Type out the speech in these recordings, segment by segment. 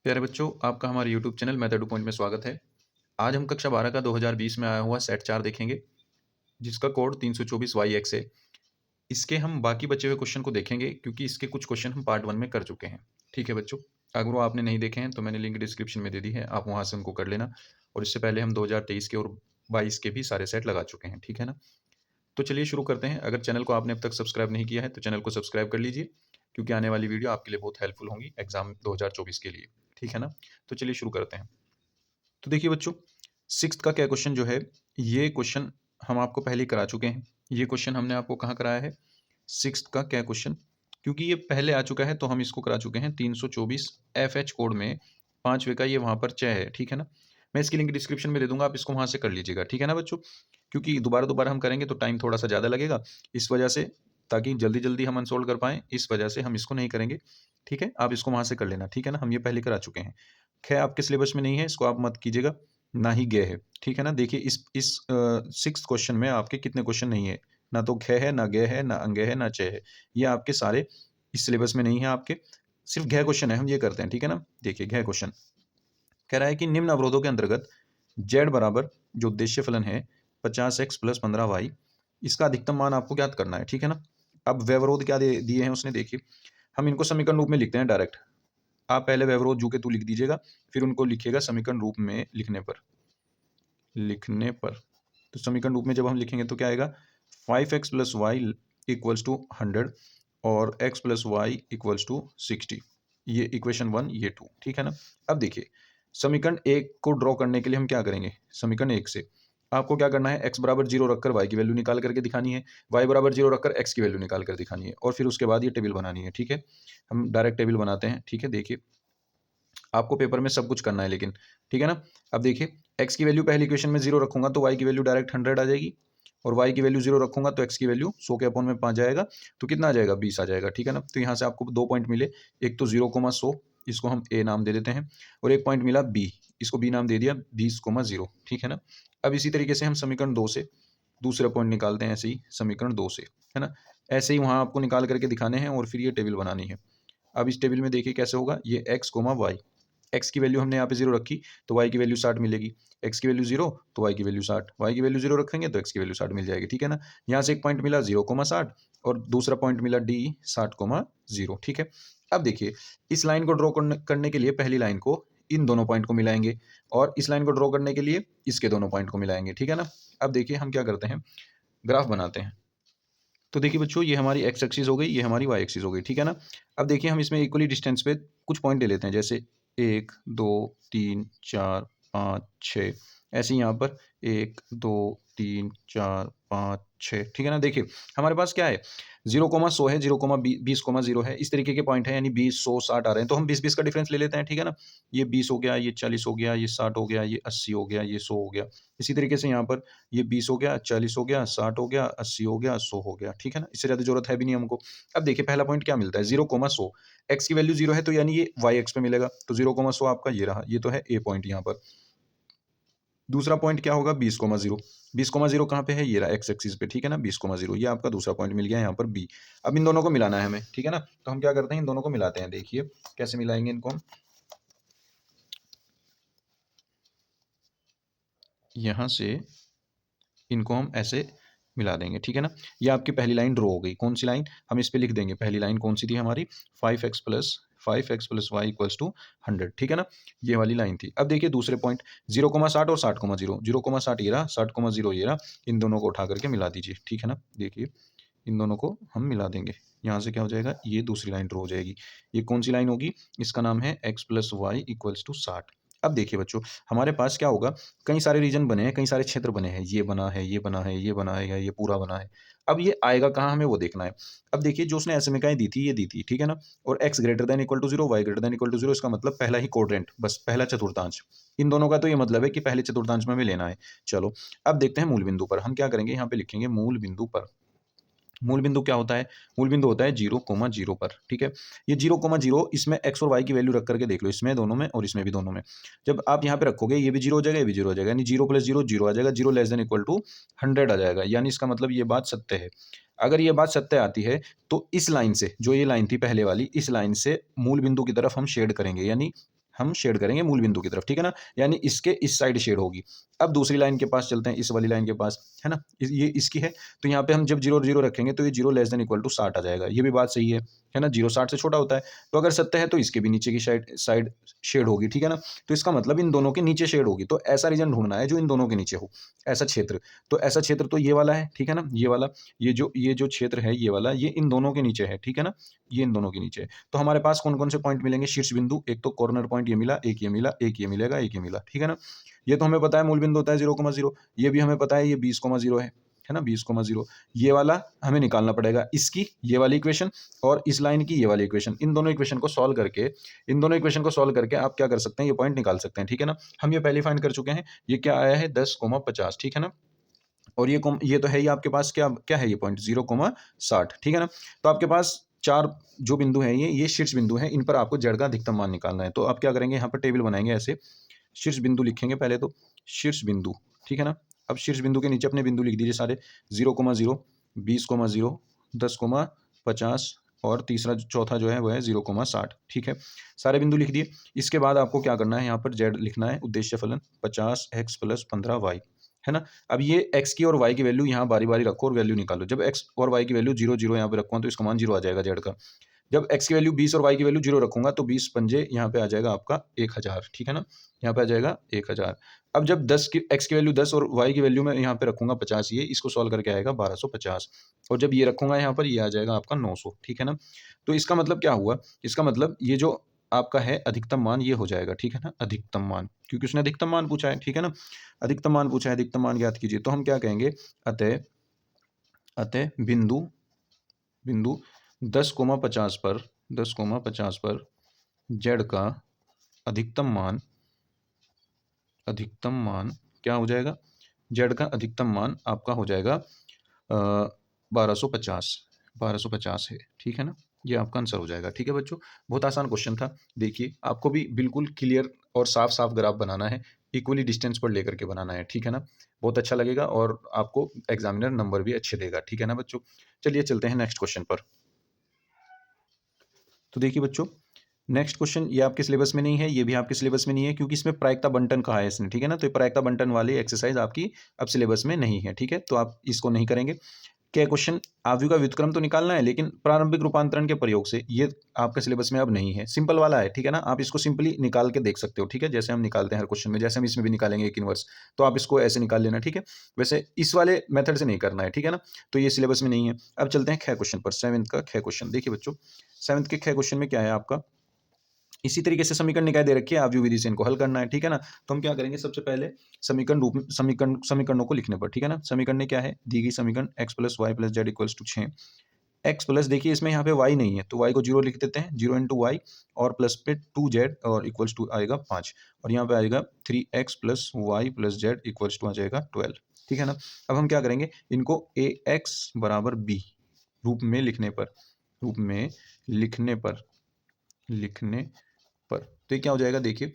प्यारे बच्चों, आपका हमारे YouTube channel method two point में स्वागत है। आज हम कक्षा 12 का 2020 में आया हुआ सेट 4 देखेंगे, जिसका कोड 324 वाई एक्स है। इसके हम बाकी बचे हुए क्वेश्चन को देखेंगे क्योंकि इसके कुछ क्वेश्चन हम पार्ट 1 में कर चुके हैं। ठीक है बच्चों, अगर वो आपने नहीं देखे हैं तो मैंने लिंक डिस्क्रिप्शन में दे दी है, आप वहाँ से उनको कर लेना। और इससे पहले हम 2023 के और 22 के भी सारे सेट लगा चुके हैं, ठीक है ना। तो चलिए शुरू करते हैं। अगर चैनल को आपने अब तक सब्सक्राइब नहीं किया है तो चैनल को सब्सक्राइब कर लीजिए, क्योंकि आने वाली वीडियो आपके लिए बहुत हेल्पफुल होंगी एग्जाम 2024 के लिए, ठीक है ना। तो चलिए शुरू करते हैं। तो देखिए बच्चों, सिक्स्थ का क्या क्वेश्चन जो है, ये क्वेश्चन हम आपको पहले ही करा चुके हैं। ये क्वेश्चन हमने आपको कहाँ कराया है, सिक्स्थ का क्या क्वेश्चन, क्योंकि ये पहले आ चुका है तो हम इसको करा चुके हैं 324 एफ कोड में, 5वें का ये वहाँ पर चय है, ठीक है ना। मैं इसकी लिंक डिस्क्रिप्शन में दे दूंगा, आप इसको वहाँ से कर लीजिएगा, ठीक है ना बच्चों। क्योंकि दोबारा दोबारा हम करेंगे तो टाइम थोड़ा सा ज़्यादा लगेगा, इस वजह से, ताकि जल्दी जल्दी हम अनसोल्व कर पाएँ, इस वजह से हम इसको नहीं करेंगे। ठीक है, आप इसको वहाँ से कर लेना, ठीक है ना। हम ये पहले करा चुके हैं, खैर आपके सिलेबस में नहीं है, इसको आप मत कीजिएगा, ना ही गए है, ठीक है ना। देखिए इस सिक्स्थ क्वेश्चन में आपके कितने क्वेश्चन नहीं है, ना तो घ है, ना गे है, ना अंगे है, ना च है। ये आपके सारे इस सिलेबस में नहीं है आपके, सिर्फ घ क्वेश्चन है, हम ये करते हैं, ठीक है ना। देखिए घ क्वेश्चन कह रहा है कि निम्न अवरोधों के अंतर्गत z बराबर जो उद्देश्य फलन है 50x प्लस 15y, इसका अधिकतम मान आपको ज्ञात करना है, ठीक है ना। अब व्यवरोध क्या दिए हैं उसने, देखिए हम इनको समीकरण रूप में लिखते हैं डायरेक्ट। आप पहले व्यवरोध जू के तू लिख दीजिएगा, फिर उनको लिखिएगा समीकरण रूप में लिखने पर। तो समीकरण रूप में जब हम लिखेंगे तो क्या आएगा, 5x plus y equals to 100 और x plus y equals to 60। ये इक्वेशन 1, ये 2, ठीक है ना। अब देखिए समीकरण 1 को ड्रॉ करने के लिए हम क्या करेंगे, समीकरण 1 से आपको क्या करना है, x बराबर 0 रखकर y की वैल्यू निकाल करके दिखानी है, y बराबर 0 रखकर x की वैल्यू निकाल कर दिखानी है, और फिर उसके बाद ये टेबल बनानी है, ठीक है। हम डायरेक्ट टेबल बनाते हैं, ठीक है। देखिए आपको पेपर में सब कुछ करना है लेकिन, ठीक है ना। अब देखिए x की वैल्यू पहली इक्वेशन में 0 रखूंगा तो y की वैल्यू डायरेक्ट 100 आ जाएगी, और y की वैल्यू 0 रखूंगा तो x की वैल्यू 100 के अपॉन में 5 जाएगा, तो कितना आ जाएगा, 20 आ जाएगा, ठीक है ना। तो यहाँ से आपको 2 पॉइंट मिले, एक तो 0,100, इसको हम a नाम दे देते हैं, और एक पॉइंट मिला b, इसको b नाम दे दिया, 20,0, ठीक है ना। अब इसी तरीके से हम समीकरण 2 से दूसरा पॉइंट निकालते हैं, ऐसे ही समीकरण 2 से, है ना। ऐसे ही वहाँ आपको निकाल करके दिखाने हैं और फिर ये टेबल बनानी है। अब इस टेबल में देखिए कैसे होगा, ये x, y, x की वैल्यू हमने यहाँ पे 0 रखी तो y की वैल्यू 60 मिलेगी, x की वैल्यू 0 तो y की वैल्यू 60, y की वैल्यू 0 रखेंगे तो x की वैल्यू 60 मिल जाएगी, ठीक है ना। यहाँ से एक पॉइंट मिला 0,60 और दूसरा पॉइंट मिला d 60,0, ठीक है। अब देखिए इस लाइन को ड्रॉ करने के लिए पहली लाइन को इन दोनों पॉइंट को मिलाएंगे, और इस लाइन को ड्रॉ करने के लिए इसके दोनों पॉइंट को मिलाएंगे, ठीक है ना। अब देखिए हम क्या करते हैं, ग्राफ बनाते हैं। तो देखिए बच्चों, ये हमारी एक्स एक्सिस हो गई, ये हमारी वाई एक्सिस हो गई, ठीक है ना। अब देखिए हम इसमें इक्वली डिस्टेंस पे कुछ पॉइंट ले लेते हैं, जैसे 1 2 3 4 5 6, ऐसे ही यहाँ पर 1 2 3 4 5 6, ठीक है ना। देखिए हमारे पास क्या है, 0,100 है, 0,20,0 है, इस तरीके के पॉइंट है, यानी 20 100 60 आ रहे हैं, तो हम 20 का डिफरेंस ले लेते हैं, ठीक है ना। ये 20 हो गया, ये 40 हो गया, ये 60 हो गया, ये 80 हो गया, ये 100 हो गया। इसी तरीके से यहाँ पर ये 20 हो गया, 40 हो गया, 60 हो गया, 80 हो गया, 100 हो गया, ठीक है ना। इससे ज़्यादा ज़रूरत है भी नहीं हमको। अब देखिए पहला पॉइंट क्या मिलता है, 0,100, एक्स की वैल्यू 0 है तो यानी ये वाई एक्स पे मिलेगा, तो 0,100 आपका ये रहा, ये तो है ए पॉइंट यहाँ पर। दूसरा पॉइंट क्या होगा, 20,0, 20,0 कहाँ पे है, ये रहा एक्स एक्सिस पे, ठीक है ना। 20,0 ये आपका दूसरा पॉइंट मिल गया यहाँ पर बी। अब इन दोनों को मिलाना है हमें, ठीक है ना। तो हम क्या करते हैं, इन दोनों को मिलाते हैं, देखिए कैसे मिलाएंगे इनको हम। यहाँ से इनको हम ऐसे मिला देंगे, ठीक है ना। ये आपकी पहली लाइन ड्रॉ हो गई, कौन सी लाइन, हम इस पे लिख देंगे, पहली लाइन कौन सी थी हमारी, 5x plus y equals to 100, ठीक है ना। ये वाली लाइन थी। अब देखिए दूसरे पॉइंट 0,60 और 60,0, 0,60 ये रहा, 60,0 ये रहा, इन दोनों को उठा करके मिला दीजिए, ठीक है ना। देखिए इन दोनों को हम मिला देंगे, यहाँ से क्या हो जाएगा, ये दूसरी लाइन ड्रॉ हो जाएगी। ये कौन सी लाइन होगी, इसका नाम है x plus y equals to 60। अब देखिए बच्चों, हमारे पास क्या होगा, कई सारे रीजन बने हैं, कई सारे क्षेत्र बने हैं, ये बना है, ये बना है, ये बना है, या ये पूरा बना है। अब ये आएगा कहाँ, हमें वो देखना है। अब देखिए जो उसने असमिकाएं दी थी, ये दी थी, ठीक है ना। और x greater than equal to 0, y greater than equal to 0, इसका मतलब पहला ही क्वाड्रेंट, बस पहला चतुर्थांश। इन दोनों का तो ये मतलब है कि पहले चतुर्थांश में हमें लेना है। चलो अब देखते हैं मूल बिंदु पर, हम क्या करेंगे, यहाँ पे लिखेंगे मूल बिंदु पर। मूल बिंदु क्या होता है, मूल बिंदु होता है 0,0 पर, ठीक है। ये 0,0, इसमें x और y की वैल्यू रख करके देख लो, इसमें दोनों में और इसमें भी दोनों में। जब आप यहाँ पे रखोगे ये भी 0 हो जाएगा, ये भी 0 हो जाएगा, यानी 0 प्लस 0 0 आ जाएगा, 0 लेस देन इक्वल टू 100 आ जाएगा, यानी इसका मतलब ये बात सत्य है। अगर ये बात सत्य आती है तो इस लाइन से, जो ये लाइन थी पहले वाली, इस लाइन से मूल बिंदु की तरफ हम शेड करेंगे, यानी हम शेड करेंगे मूल बिंदु की तरफ, ठीक है ना, यानी इसके इस साइड शेड होगी। अब दूसरी लाइन के पास चलते हैं, इस वाली लाइन के पास, है ना, ये इसकी है, तो यहाँ पे हम जब 0 0 रखेंगे तो ये 0 लेस देन इक्वल टू 60 आ जाएगा, ये भी बात सही है ना, 0 60 से छोटा होता है, तो अगर 70 है तो इसके भी नीचे की साइड साइड शेड होगी, ठीक है ना, तो इसका मतलब इन दोनों के नीचे शेड होगी, तो ऐसा रीजन ढूंढना है जो इन दोनों के नीचे हो, ऐसा क्षेत्र, तो ऐसा क्षेत्र तो ये वाला है, ठीक है ना, ये वाला, ये जो क्षेत्र है ये वाला, ये इन दोनों के नीचे है, ठीक है ना, ये इन दोनों के नीचे है, तो हमारे पास कौन कौन से पॉइंट मिलेंगे शीर्ष बिंदु, एक तो कॉर्नर पॉइंट ये मिला, एक ये मिला, एक ये मिलेगा, एक ये मिला, ठीक है ना, ये तो हमें पता है मूल बिंदु होता है 0,0, ये भी हमें पता है ये 20,0 है ना, 20,0, ये वाला हमें निकालना पड़ेगा, इसकी ये वाली इक्वेशन और इस लाइन की ये वाली इक्वेशन, इन दोनों इक्वेशन को सॉल्व करके, इन दोनों इक्वेशन को सॉल्व करके आप क्या कर सकते हैं, ये पॉइंट निकाल सकते हैं, ठीक है ना, हम ये पहले फाइंड कर चुके हैं, ये क्या आया है 10,50, ठीक है ना, और ये तो है ही आपके पास, क्या क्या है ये पॉइंट 0,60, ठीक है ना, तो आपके पास चार जो बिंदु हैं ये शीर्ष बिंदु हैं, इन पर आपको जेड का अधिकतम मान निकालना है, तो आप क्या करेंगे, यहाँ पर टेबल बनाएंगे ऐसे, शीर्ष बिंदु लिखेंगे पहले तो, शीर्ष बिंदु, ठीक है ना, अब शीर्ष बिंदु के नीचे अपने बिंदु लिख दीजिए सारे, 0,0, 20,0, 10,50 और तीसरा चौथा जो है वो है 0,60, ठीक है, सारे बिंदु लिख दिए, इसके बाद आपको क्या करना है, यहाँ पर जेड लिखना है, उद्देश्य फलन 50x + 15y, है ना, अब ये x की और y की वैल्यू यहाँ बारी बारी रखो और वैल्यू निकालो, जब x और y की वैल्यू 0 0 यहाँ पे रखूँगा तो इसका मान 0 आ जाएगा जेड का, जब x की वैल्यू 20 और y की वैल्यू 0 रखूँगा तो 20 पंजे यहाँ पे आ जाएगा आपका 1000, ठीक है ना? यहाँ पे आ जाएगा 1000। अब जब 10 की x की वैल्यू 10 और y की वैल्यू मैं यहाँ पे रखूँगा 50, ये इसको सॉल्व करके आएगा 1250, और जब ये रखूँगा यहाँ पर ये आ जाएगा आपका 900, ठीक है ना? तो इसका मतलब क्या हुआ? इसका मतलब ये जो आपका है अधिकतम मान ये हो जाएगा, ठीक है ना? अधिकतम मान, क्योंकि उसने अधिकतम मान पूछा है, ठीक है ना? अधिकतम मान पूछा है, अधिकतम मान ज्ञात कीजिए, तो हम क्या कहेंगे? अतः अतः बिंदु बिंदु 10,50 पर 10,50 पर जेड का अधिकतम मान क्या हो जाएगा? जेड का अधिकतम मान आपका हो जाएगा 1250 है, ठीक है ना? ये आपका आंसर हो जाएगा, ठीक है बच्चों? बहुत आसान क्वेश्चन था। देखिए, आपको भी बिल्कुल क्लियर और साफ-साफ ग्राफ बनाना है, इक्वली डिस्टेंस पर लेकर के बनाना है, ठीक है ना? बहुत अच्छा लगेगा और आपको एग्ज़ामिनर नंबर भी अच्छे देगा, ठीक है ना बच्चों? चलिए चलते हैं नेक्स्ट क्वेश्चन पर। तो देखिए बच्चों, नेक्स्ट क्वेश्चन ये आपके सिलेबस में नहीं है, ये भी आपके सिलेबस में नहीं है, क्योंकि इसमें प्रायिकता बंटन कहा है इसने, ठीक है ना? तो ये प्रायिकता बंटन वाली एक्सरसाइज आपकी अब सिलेबस में नहीं है, ठीक है? तो आप इसको नहीं करेंगे। क्या क्वेश्चन, आव्यूह का व्युत्क्रम तो निकालना है, लेकिन प्रारंभिक रूपांतरण के प्रयोग से, ये आपके सिलेबस में अब नहीं है, सिंपल वाला है, ठीक है ना? आप इसको सिंपली निकाल के देख सकते हो, ठीक है? जैसे हम निकालते हैं हर क्वेश्चन में, जैसे हम इसमें भी निकालेंगे एक इनवर्स, तो आप इसको ऐसे निकाल लेना, ठीक है? वैसे इस वाले मेथड से नहीं करना है, ठीक है ना? तो ये सिलेबस में नहीं है। अब चलते हैं ख क्वेश्चन पर, 7th का ख क्वेश्चन। देखिए बच्चों, 7th के ख क्वेश्चन में क्या है आपका, इसी तरीके से समीकरण निकाय दे रखी है, आव्यूह विधि से इनको हल करना है, ठीक है ना? तो हम क्या करेंगे, सबसे पहले समीकरणों को लिखने पर, ठीक है ना? समीकरण क्या है, दी गई समीकरण x + y + z = 6, x plus, देखिए इसमें यहाँ पे y नहीं है, तो y को 0 लिख देते हैं, 0 × y और प्लस पे 2z और इक्वल्स टू आएगा 5, और यहाँ पे आएगा 3x + y + z equals to आ जाएगा 12, ठीक है ना? अब हम क्या करेंगे, इनको ax = b रूप में लिखने पर, तो ये क्या हो जाएगा, देखिए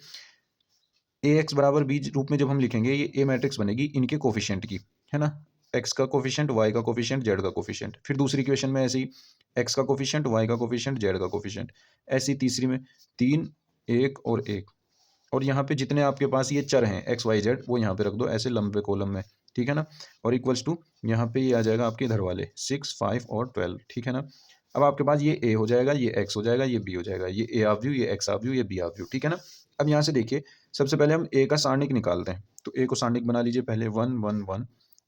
ax = b रूप में जब हम लिखेंगे, ये a मैट्रिक्स बनेगी इनके कोफिशिएंट की, है ना? x का कोफिशिएंट, y का कोफिशिएंट, z का कोफिशिएंट, फिर दूसरी इक्वेशन में ऐसे ही x का कोफिशिएंट, y का कोफिशिएंट, z का कोफिशिएंट, ऐसे ही तीसरी में 3, 1 और 1, और यहाँ पे जितने आपके पास ये चर हैं x, y, z, वो यहाँ पे रख दो ऐसे लंबे कॉलम में, ठीक है ना? और इक्वल्स टू यहाँ पे ये आ जाएगा आपके इधर वाले 6, 5 और 12, ठीक है ना? अब आपके पास ये a हो जाएगा, ये x हो जाएगा, ये b हो जाएगा, ये a आव्यूह, ये x आव्यूह, ये b आव्यूह, ठीक है ना? अब यहाँ से देखिए, सबसे पहले हम a का सारणिक निकालते हैं, तो a को सारणिक बना लीजिए पहले, 1 1 1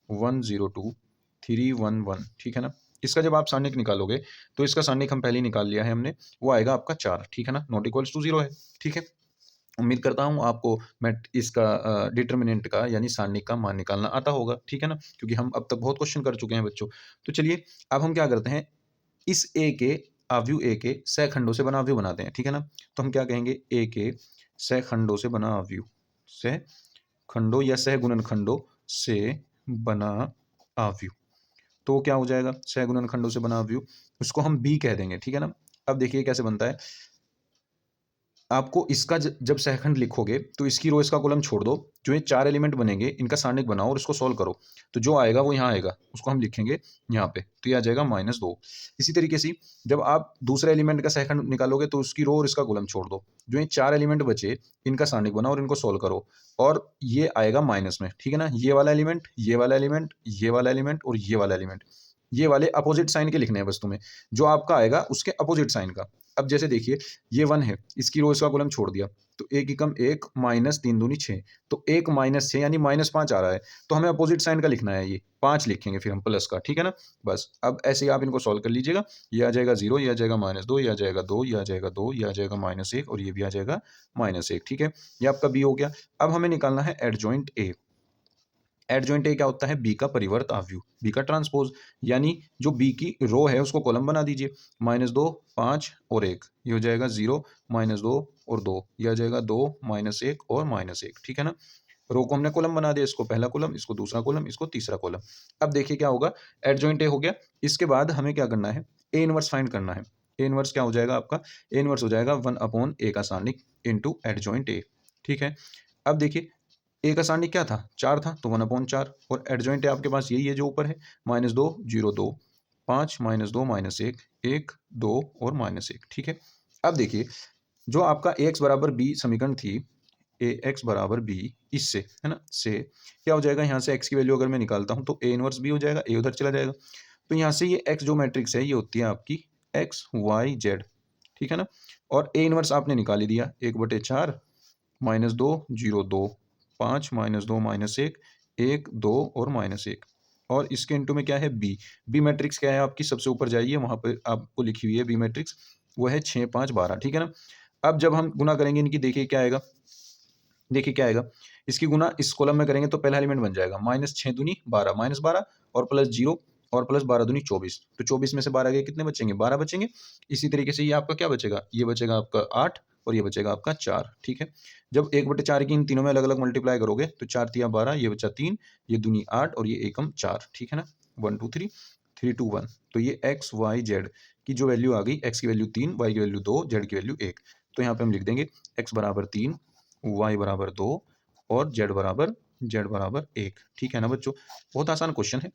1 0 2 3 1 1, ठीक है ना? इसका जब आप सारणिक निकालोगे, तो इसका सारणिक हम पहले ही निकाल लिया है हमने, वो आएगा आपका 4, ठीक है ना? नॉट इक्वल्स टू 0 है, ठीक है? उम्मीद करता हूँ आपको मैं इसका डिटर्मिनेंट का यानी सारणिक का मान निकालना आता होगा, ठीक है ना? क्योंकि हम अब तक बहुत क्वेश्चन कर चुके हैं बच्चों। तो चलिए, अब हम क्या करते हैं, इस a के आव्यूह a के सहखंडों से बना आव्यूह बनाते हैं, ठीक है ना? तो हम क्या कहेंगे, a के सहखंडों से बना आव्यूह, सहखंडों या सहगुणनखंडों से बना आव्यूह, तो क्या हो जाएगा, सहगुणनखंडों से बना आव्यूह, उसको हम b कह देंगे, ठीक है ना? अब देखिए कैसे बनता है, आपको इसका जब सेकंड लिखोगे तो इसकी रो इसका कॉलम छोड़ दो, जो ये 4 एलिमेंट बनेंगे इनका सारणिक बनाओ और इसको सॉल्व करो, तो जो आएगा वो यहाँ आएगा, उसको हम लिखेंगे यहाँ पे, तो ये आ जाएगा -2। इसी तरीके से जब आप दूसरे एलिमेंट का सेकंड निकालोगे तो उसकी रो और इसका कॉलम छोड़ दो, जो ये 4 एलिमेंट बचे इनका सारणिक बनाओ और इनको सॉल्व करो, और ये आएगा माइनस में, ठीक है ना। ये वाला एलिमेंट, ये वाला एलिमेंट, ये वाला एलिमेंट और ये वाला एलिमेंट, ये वाले अपोजिट साइन के लिखने हैं बस तुम्हें, जो आपका आएगा उसके अपोजिट साइन का। अब जैसे देखिए ये 1 है, इसकी रो इसका कॉलम छोड़ दिया, तो 1 एकम 1 माइनस 3 दूनी 6, तो 1 माइनस 6 यानी -5 आ रहा है, तो हमें अपोजिट साइन का लिखना है, ये 5 लिखेंगे फिर हम प्लस का, ठीक है ना। बस अब ऐसे ही आप इनको सॉल्व कर लीजिएगा, ये आ जाएगा 0, ये आ जाएगा -2, ये आ जाएगा 2, ये आ जाएगा 2, ये आ जाएगा -1 और ये भी आ जाएगा -1, ठीक है। ये आपका बी हो गया। अब हमें निकालना है एडजॉइंट ए। एडजॉइंट ए क्या होता है? बी का परिवर्त आव्यूह, बी का ट्रांसपोज, यानी जो बी की रो है उसको कॉलम बना दीजिए, -2 5 और 1, ये हो जाएगा 0 -2 और 2, ये आ जाएगा 2 -1 और -1, ठीक है ना। रो को हमने कॉलम बना दिया, इसको पहला कॉलम, इसको दूसरा कॉलम, इसको तीसरा कॉलम। अब देखिए क्या होगा, एडजॉइंट ए हो गया। इसके बाद हमें क्या करना है, ए इनवर्स फाइंड करना है। ए इनवर्स क्या हो जाएगा आपका? ए इनवर्स हो जाएगा 1/a का सारणिक इंटू एडजॉइंट ए, ठीक है। अब देखिए ए का सारणिक क्या था? 4 था, तो 1/4, और एडजॉइंट आपके पास यही है जो ऊपर है, -2 0 2 5 -2 -1 1 2 और -1, ठीक है। अब देखिए जो आपका ax बराबर b समीकरण थी, ax बराबर b, इससे है ना, से क्या हो जाएगा, यहाँ से x की वैल्यू अगर मैं निकालता हूँ तो a इनवर्स b हो जाएगा, a उधर चला जाएगा, तो यहाँ से ये x जो मैट्रिक्स है ये होती है आपकी x y z, ठीक है ना। और a इनवर्स आपने निकाल ही दिया, 1/4 -2 0 2 5 -2 -1 1 2 और -1, और इसके इंटू में क्या है, बी। बी मैट्रिक्स क्या है आपकी? सबसे ऊपर जाइए, वहाँ पे आपको लिखी हुई है बी मैट्रिक्स, वो है 6 5 12, ठीक है ना। अब जब हम गुना करेंगे इनकी, देखिए क्या आएगा, देखिए क्या आएगा, इसकी गुना इस कॉलम में करेंगे तो पहला एलिमेंट बन जाएगा -6 दूनी 12, -12 और प्लस 0 और प्लस 12 दूनी 24, तो 24 में से 12 गए, कितने बचेंगे? 12 बचेंगे। इसी तरीके से ये आपका क्या बचेगा, ये बचेगा आपका 8 और ये बचेगा आपका 4, ठीक है। जब 1/4 की इन तीनों में अलग अलग मल्टीप्लाई करोगे तो 4 तिया 12, ये बचा 3, ये दूनी 8 और ये एकम 4, ठीक है ना। 1 2 3 3 2 1, तो ये एक्स वाई जेड की जो वैल्यू आ गई, एक्स की वैल्यू 3, वाई की वैल्यू 2, जेड की वैल्यू 1, तो यहाँ पे हम लिख देंगे एक्स बराबर 3, वाई बराबर 2 और जेड बराबर 1, ठीक है ना बच्चों। बहुत आसान क्वेश्चन है,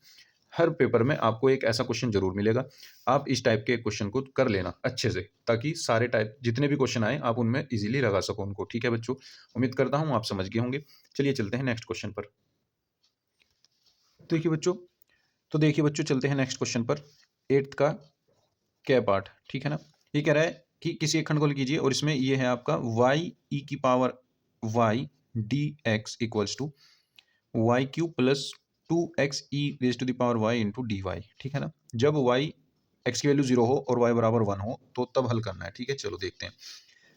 हर पेपर में आपको एक ऐसा क्वेश्चन जरूर मिलेगा। आप इस टाइप के क्वेश्चन को कर लेना अच्छे से, ताकि सारे टाइप जितने भी क्वेश्चन आए आप उनमें इजीली लगा सको उनको, ठीक है बच्चों। उम्मीद करता हूँ आप समझ गए होंगे। चलिए चलते हैं नेक्स्ट क्वेश्चन पर। देखिए बच्चों चलते हैं नेक्स्ट क्वेश्चन पर, 8th का क्या पार्ट, ठीक है ना। ये कह रहा है कि किसी एक खंड को कीजिए और इसमें ये है आपका वाई ई की power y d x equals to Y Q plus 2x e raise to the power y into D y, ठीक है ना। जब वाई एक्स की वैल्यू 0 हो और वाई बराबर 1 हो तो तब हल करना है, ठीक है। चलो देखते हैं।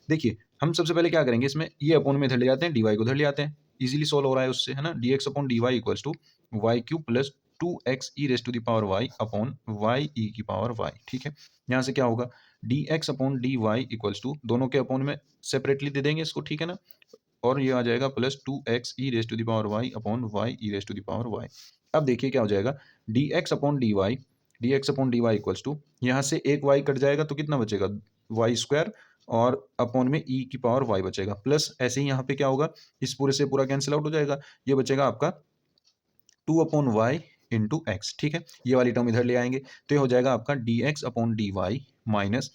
देखिए हम सबसे पहले क्या करेंगे, इसमें ये अपॉन में इधर ले जाते हैं, डी वाई को इधर ले आते हैं, इजीली सोल्व हो रहा है उससे, है ना। D x upon D Y equals to Y Q plus 2x e raise to the power Y upon Y e की पावर वाई, ठीक है। यहाँ से क्या होगा, D x upon D Y equals to, दोनों के अपॉन में सेपरेटली दे देंगे इसको, ठीक है ना, और ये आ जाएगा plus 2x e raise to the power Y upon Y e raise to the power y. अब देखिए क्या हो जाएगा, d x upon D Y equals to, यहाँ से एक y कट जाएगा तो कितना बचेगा, वाई स्क्वायर, और अपॉन में e की पावर y बचेगा, प्लस ऐसे ही यहाँ पे क्या होगा, इस पूरे से पूरा कैंसिल आउट हो जाएगा, ये बचेगा आपका 2/y इंटू एक्स, ठीक है। ये वाली टर्म इधर ले आएंगे तो ये हो जाएगा आपका d x upon D y minus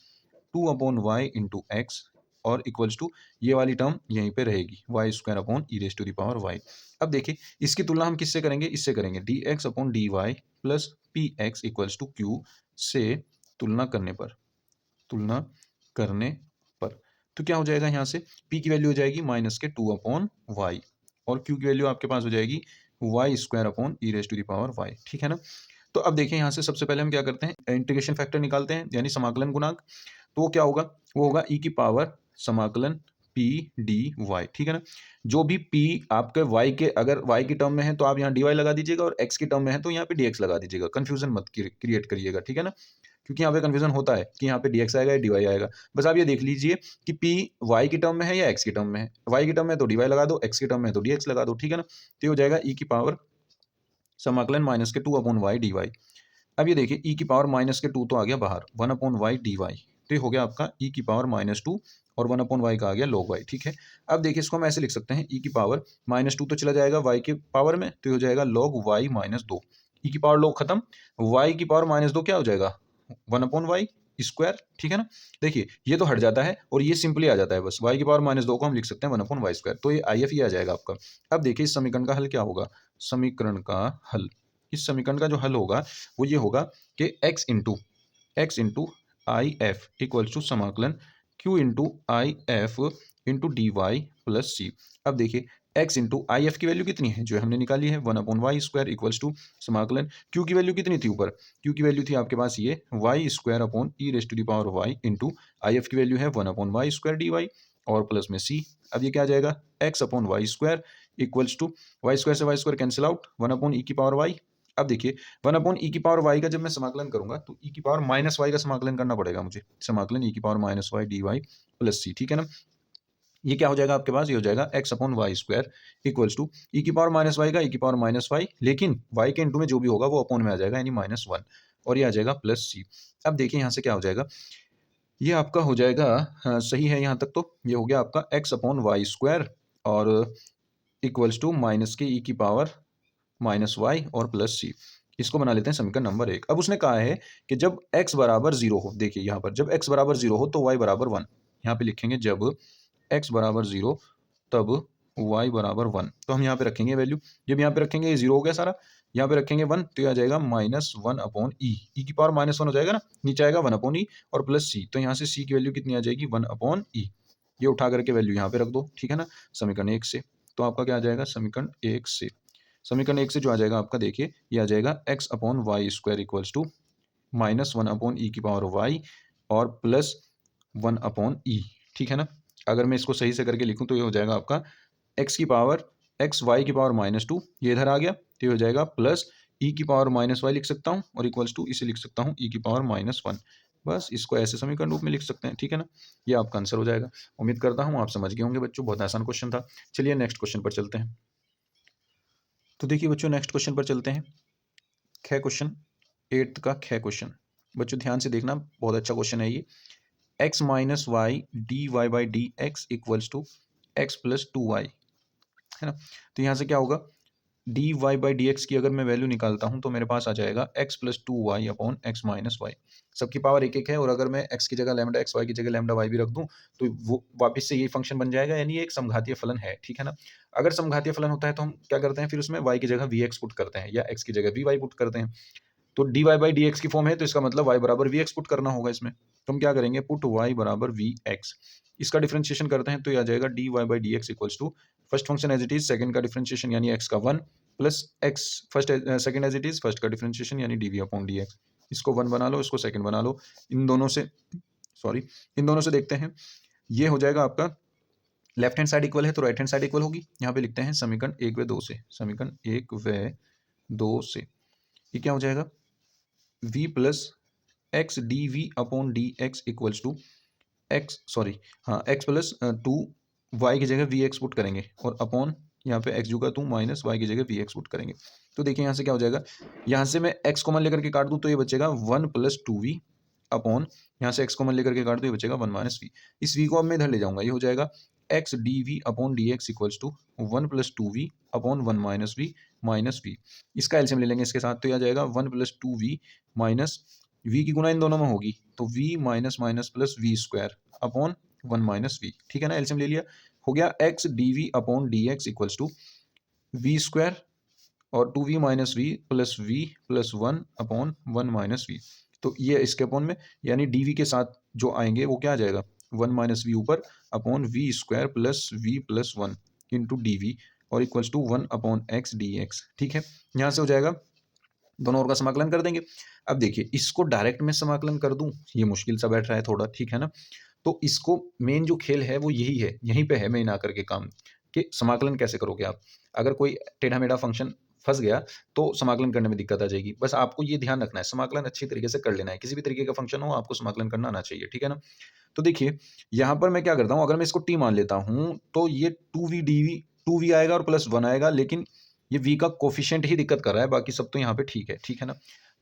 2/y into x, और इक्वल्स टू ये वाली टर्म यहीं पे रहेगी, y square upon e raise to the power y. अब देखिए इसकी तुलना हम किससे करेंगे, इससे करेंगे, d x upon D Y plus p x equals to q से तुलना करने पर तो क्या हो जाएगा, यहाँ से p की वैल्यू हो जाएगी -2/y और q की वैल्यू आपके पास हो जाएगी y square upon e raise to the power Y, ठीक है ना। तो अब देखिए यहाँ से सबसे पहले हम क्या करते हैं, इंटीग्रेशन फैक्टर निकालते हैं, यानी समाकलन गुणांक। तो वो क्या होगा, वो होगा e की पावर समाकलन p डी वाई, ठीक है ना। जो भी p आपके y के, अगर y की टर्म में है तो आप यहाँ dy लगा दीजिएगा, और x की टर्म में है तो यहाँ पे dx लगा दीजिएगा, कंफ्यूजन मत क्रिएट करिएगा, ठीक है ना, क्योंकि यहाँ पे कन्फ्यूजन होता है कि यहाँ पे dx आएगा या dy आएगा। बस आप ये देख लीजिए कि p y की टर्म में है या x की टर्म में है, y की टर्म में है तो dy लगा दो, x की टर्म में है तो dx लगा दो, ठीक है ना। तो ये हो जाएगा e की पावर समाकलन -2/y dy। अब ये देखिए e की पावर -2 तो आ गया बाहर, 1/y dy, तो ये हो गया आपका e की पावर -2 और 1/y का आ गया log y, ठीक है। अब देखिए इसको हम ऐसे लिख सकते हैं, e की पावर -2 तो चला जाएगा y के पावर में, तो ये हो जाएगा log y -2। e की पावर log खत्म, y की पावर -2 क्या हो जाएगा 1/y स्क्वायर, ठीक है ना। देखिए ये तो हट जाता है और ये सिंपली आ जाता है, बस y की पावर -2 को हम लिख सकते हैं 1/y स्क्वायर, तो ये IF ही आ जाएगा आपका। अब देखिए इस समीकरण का हल क्या होगा, समीकरण का हल, इस समीकरण का जो हल होगा वो ये होगा कि x into I F equals to समाकलन q into I F into D Y plus C. अब देखिए x इंटू आई एफ की वैल्यू कितनी है, जो हमने निकाली है 1/y स्क्वायर इक्वल्स टू समाकलन q की वैल्यू कितनी थी ऊपर, q की वैल्यू थी आपके पास ये y square upon e raise to the power y into I F की वैल्यू है 1/y स्क्वायर डी वाई और प्लस में c। अब ये क्या आ जाएगा x upon Y square equals to Y square से Y square cancel out 1/e की पावर y। अब देखिए 1/e की पावर y का जब मैं समाकलन करूंगा तो e की पावर -y का समाकलन करना पड़ेगा मुझे, समाकलन e की power -y dy plus c, ठीक है ना। ये क्या हो जाएगा आपके पास, ये हो जाएगा x upon Y square equals to e की पावर -y का e की पावर -y, लेकिन y के इंटू में जो भी होगा वो अपॉन में आ जाएगा यानी -1 और ये आ जाएगा प्लस c। अब देखिए यहाँ से क्या हो जाएगा, ये आपका हो जाएगा सही है यहाँ तक, तो ये हो गया आपका x अपॉन वाई स्क्वायर और इक्वल्स टू माइनस के e की पावर -y और प्लस c। इसको बना लेते हैं समीकरण नंबर 1। अब उसने कहा है कि जब x बराबर 0 हो, देखिए यहाँ पर जब x बराबर 0 हो तो y बराबर 1, यहाँ पे लिखेंगे जब x बराबर 0 तब y बराबर 1, तो हम यहाँ पे रखेंगे वैल्यू, जब यहाँ पे रखेंगे ये 0 हो गया सारा, यहाँ पे रखेंगे 1 तो ये आ जाएगा -1 अपॉन ई, ई की पावर -1 हो जाएगा ना, नीचे आएगा 1 अपॉन ई और प्लस c, तो यहाँ से c की वैल्यू कितनी आ जाएगी 1 अपॉन ई, ये उठा करके वैल्यू यहाँ पे रख दो, ठीक है ना, समीकरण 1 से। तो आपका क्या आ जाएगा समीकरण 1 से, समीकरण 1 से जो आ जाएगा आपका देखिए ये आ जाएगा x upon Y square equals to -1 upon e की पावर y और प्लस 1 अपॉन ई, ठीक है ना। अगर मैं इसको सही से करके लिखूं तो ये हो जाएगा आपका x की पावर x y की पावर -2, ये इधर आ गया तो ये हो जाएगा प्लस e की पावर -y लिख सकता हूँ और इक्वल्स टू इसे लिख सकता हूँ e की पावर -1, बस इसको ऐसे समीकरण रूप में लिख सकते हैं, ठीक है ना। ये आपका आंसर हो जाएगा। उम्मीद करता हूँ आप समझ गए होंगे बच्चों, बहुत आसान क्वेश्चन था। चलिए नेक्स्ट क्वेश्चन पर चलते हैं। तो देखिए बच्चों नेक्स्ट क्वेश्चन पर चलते हैं, ख क्वेश्चन 8th का ख क्वेश्चन। बच्चों ध्यान से देखना, बहुत अच्छा क्वेश्चन है ये। x minus y d y by d x equals to x plus 2y, है ना। तो यहाँ से क्या होगा, d y by d x की अगर मैं वैल्यू निकालता हूँ तो मेरे पास आ जाएगा x प्लस 2y upon x minus y, सबकी पावर एक एक है, और अगर मैं x की जगह लैम्डा एक्स, y की जगह लैम्डा y भी रख दूँ तो वो वापस से यही फंक्शन बन जाएगा, यानी ये एक समघातीय फलन है, ठीक है ना। अगर समघातीय फलन होता है तो हम क्या करते हैं, फिर उसमें y की जगह vx पुट करते हैं या x की जगह vy पुट करते हैं। तो d y by d x की फॉर्म है तो इसका मतलब y बराबर वी एक्स पुट करना होगा इसमें, तो हम क्या करेंगे पुट y बराबर वी एक्स, इसका डिफरेंशिएशन करते हैं तो ये आ जाएगा d y by d x equals to first function as it is, second का डिफरेंशिएशन यानी x का 1 plus x first second as it is, first का डिफरेंशिएशन यानी d v upon d x, इसको 1 बना लो, इसको सेकंड बना लो, इन दोनों से इन दोनों से देखते हैं, ये हो जाएगा आपका लेफ्ट हैंड साइड इक्वल है तो राइट हैंड साइड इक्वल होगी। यहाँ पे लिखते हैं समीकरण 1 व 2 से, समीकरण 1 व 2 से ये क्या हो जाएगा v plus x d v upon d x equals to x plus 2 y की जगह वी एक्स पुट करेंगे और अपॉन यहाँ पे एक्स जुगा 2 माइनस वाई की जगह वी एक्स पुट करेंगे। तो देखिए यहाँ से क्या हो जाएगा, यहाँ से मैं एक्स कॉमन लेकर के काट दूँ तो ये बचेगा 1 प्लस 2v अपॉन, यहाँ से एक्स कॉमन लेकर के काट दो ये बचेगा 1 माइनस वी, इस v को अब मैं इधर ले जाऊंगा, ये हो जाएगा x d v upon d x equals to 1 plus 2v upon 1 minus v, इसका एलसीएम ले लेंगे इसके साथ तो यह आ जाएगा 1 प्लस 2v माइनस v की गुना इन दोनों में होगी तो v minus minus plus v square upon 1 minus v, ठीक है ना, एलसीएम ले लिया, हो गया x d v upon d x equals to v square और 2v minus v plus 1 upon 1 minus v, तो ये इसके अपॉन में यानी डी के साथ जो आएंगे वो क्या आ जाएगा 1 माइनस वी ऊपर upon we square plus we plus 1 into D और equals to 1 upon X D X, ठीक है। यहाँ से हो जाएगा, दोनों ओर का समाकलन कर देंगे। अब देखिए इसको डायरेक्ट में समाकलन कर दूं ये मुश्किल सा बैठ रहा है थोड़ा, ठीक है ना, तो इसको मेन जो खेल है वो यही है, यहीं पे है मेन आकर के काम कि समाकलन कैसे करोगे आप। अगर कोई टेढ़ा मेढ़ा फंक्शन फंस गया तो समाकलन करने में दिक्कत आ जाएगी, बस आपको ये ध्यान रखना है समाकलन अच्छी तरीके से कर लेना है, किसी भी तरीके का फंक्शन हो आपको समाकलन करना आना चाहिए, ठीक है ना। तो देखिए यहाँ पर मैं क्या करता हूँ, अगर मैं इसको टी मान लेता हूँ तो ये 2v आएगा और प्लस 1 आएगा, लेकिन ये v का कोफिशिएंट ही दिक्कत कर रहा है, बाकी सब तो यहाँ पे ठीक है ना।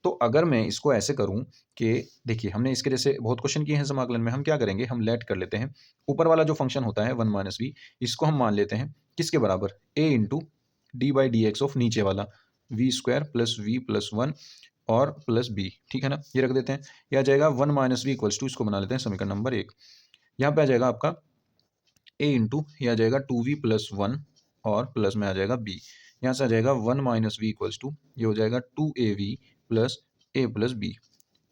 तो अगर मैं इसको ऐसे करूं कि देखिए हमने इसके जैसे बहुत क्वेश्चन किए हैं समाकलन में, हम क्या करेंगे, हम लेट कर लेते हैं ऊपर वाला जो फंक्शन होता है 1 माइनस वी, इसको हम मान लेते हैं किसके बराबर, a into d by d x of नीचे वाला v square plus we plus one और प्लस बी, ठीक है ना, ये रख देते हैं। यह आ जाएगा 1 माइनस वी इक्वल्स टू, इसको बना लेते हैं समीकरण नंबर 1। यहाँ पे आ जाएगा आपका a इंटू, ये आ जाएगा 2v प्लस वन और प्लस में आ जाएगा b, यहाँ से आ जाएगा 1 माइनस वी इक्वल्स टू, ये हो जाएगा 2av plus a plus b।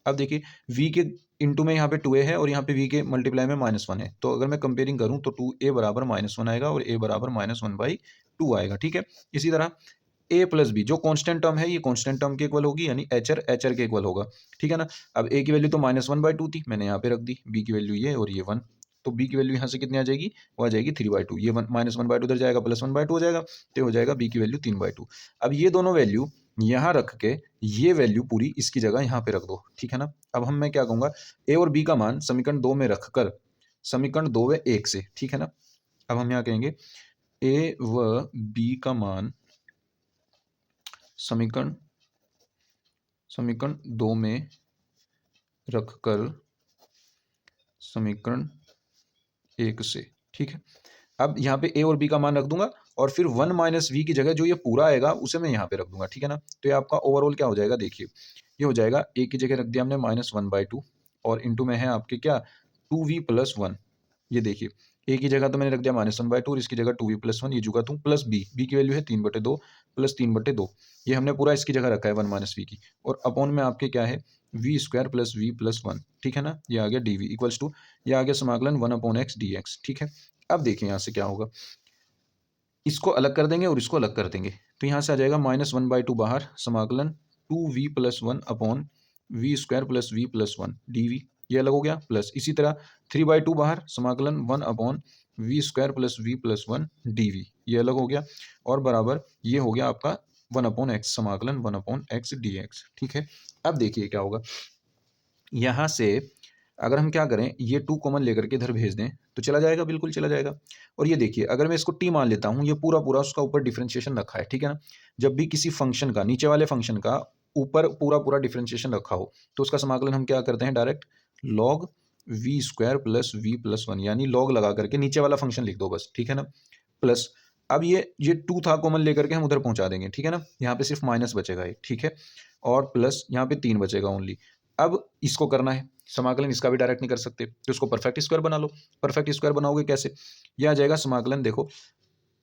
अब देखिए v के इंटू में यहाँ पे 2a है और यहाँ पे v के मल्टीप्लाई में -1 है, तो अगर मैं कंपेयरिंग करूँ तो 2a बराबर -1 आएगा और a बराबर -1/2 आएगा, ठीक है। इसी तरह a प्लस बी जो कांस्टेंट टर्म है, ये कांस्टेंट टर्म के इक्वल होगी, यानी एचर के इक्वल होगा, ठीक है ना। अब a की वैल्यू तो -1/2 थी, मैंने यहाँ पे रख दी, b की वैल्यू ये और ये 1, तो b की वैल्यू यहाँ से कितनी आ जाएगी, वो आ जाएगी 3/2, ये -1/2 उधर जाएगा, +1/2 हो जाएगा, तो हो जाएगा b की वैल्यू 3/2। अब ये दोनों वैल्यू यहाँ रख के ये वैल्यू पूरी इसकी जगह यहाँ पे रख दो, ठीक है ना। अब मैं क्या कहूँगा, a और b का मान समीकरण 2 में रखकर समीकरण 2 व 1 से, ठीक है ना। अब हम यहाँ कहेंगे a व b का मान समीकरण 2 में रखकर समीकरण 1 से, ठीक है। अब यहाँ पे a और b का मान रख दूंगा और फिर 1 माइनस वी की जगह जो ये पूरा आएगा उसे मैं यहाँ पे रख दूंगा, ठीक है ना। तो ये आपका ओवरऑल क्या हो जाएगा, देखिए ये हो जाएगा a की जगह रख दिया हमने -1/2 और इंटू में है आपके क्या 2v प्लस वन, ये देखिए a की जगह तो मैंने रख दिया -1/2 और इसकी जगह 2v प्लस वन, ये जुगा दूँ प्लस b की वैल्यू है 3/2 प्लस 3/2, ये हमने पूरा इसकी जगह रखा है 1 माइनस वी की, और अपॉन में आपके क्या है v square plus we plus one, ठीक है ना। ये आ गया डी वी इक्वल्स टू, ये आ गया समाकलन 1/x dx, ठीक है। अब देखिए यहाँ से क्या होगा, इसको अलग कर देंगे और इसको अलग कर देंगे, तो यहाँ से आ जाएगा -1/2 बाहर, समाकलन 2v plus one upon we square plus we plus one d v, ये अलग हो गया, प्लस इसी तरह 3/2 बाहर, समाकलन 1 upon we square plus we plus one d v, ये अलग हो गया, और बराबर ये हो गया आपका 1/x, समाकलन 1/x dx, ठीक है। अब देखिए क्या होगा, यहाँ से अगर हम क्या करें, ये 2 कॉमन लेकर के इधर भेज दें तो चला जाएगा, बिल्कुल चला जाएगा। और ये देखिए अगर मैं इसको t मान लेता हूँ, ये पूरा पूरा उसका ऊपर डिफरेंशिएशन रखा है, ठीक है ना। जब भी किसी फंक्शन का, नीचे वाले फंक्शन का ऊपर पूरा पूरा डिफरेंशिएशन रखा हो तो उसका समाकलन हम क्या करते हैं, direct log v square plus we plus one, यानी लॉग लगा करके नीचे वाला फंक्शन लिख दो बस, ठीक है ना। प्लस अब ये 2 था कॉमन लेकर के हम उधर पहुंचा देंगे, ठीक है ना। यहाँ पे सिर्फ माइनस बचेगा ये, ठीक है, और प्लस यहाँ पे 3 बचेगा ओनली। अब इसको करना है समाकलन, इसका भी डायरेक्ट नहीं कर सकते तो इसको परफेक्ट स्क्वायर बना लो। परफेक्ट स्क्वायर बनाओगे कैसे, ये आ जाएगा समाकलन, देखो